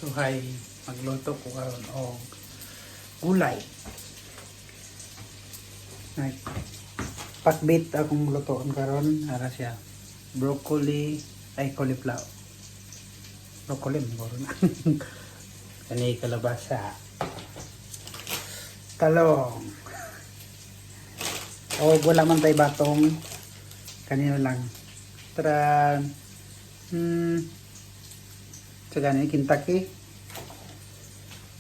Suhay magluto ko karon og gulay. Pakbit akong lutoon karon ara siya. Broccoli ay cauliflower. Broccoli mo na. Kani kalabasa. Talong. O wala man tay batong. Kanino lang. Tara. Sagani Kentucky.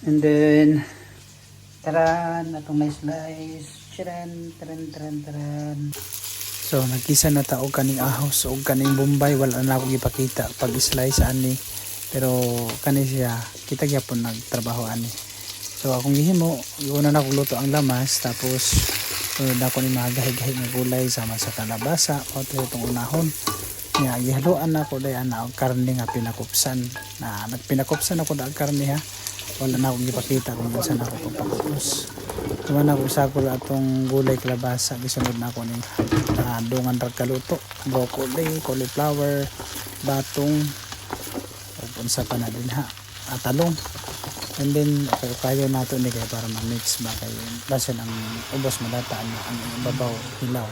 And then taran atong na slice. Taran. So nagkisa na ta og kaning ahos og kaning bombay, wala na ako gipakita pag slice ani. Pero kani siya kita gyapon nagtrabaho ani. So akong gihimo, una na ko luto ang lamas tapos dako ni magahi-gahi nga gulay sama sa kalabasa o itong unahon. Nya gihaluan na ko dayan na og karne nga pinakupsan. Na nagpinakupsan ako da karne ha. Wala na akong ipakita kung saan ako pagpakupos. Tuman ako sakol atong gulay kalabasa, gisunod na ako ning dungan ra kaluto, broccoli, cauliflower, batong, ug unsa pa na din ha, talong. And then kayo nato ni kay para ma-mix ba kay basin ang ubos madata ang babaw hilaw.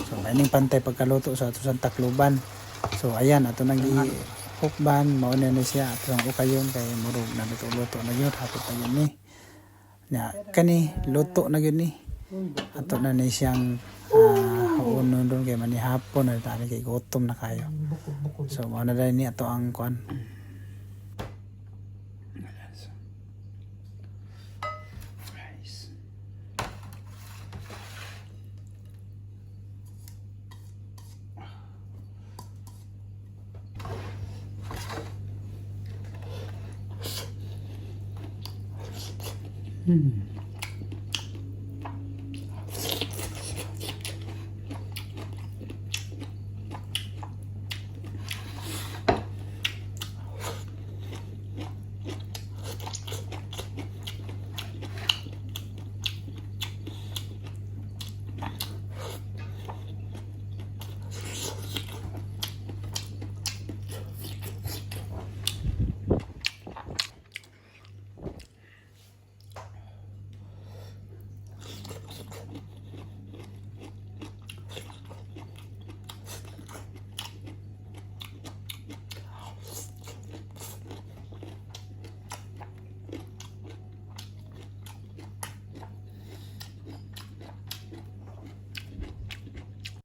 So ining pantay pagkaluto sa ato sa takluban. So ayan ato nang hukban mao na ni siya atong ukayon kay murog na luto na gyud hapit na yun ni. Ya kani luto na gyud ni. Ato na ni siyang unon doon kay mani hapon na tani kay gutom na kayo. So mao na dai ni ato ang kuan.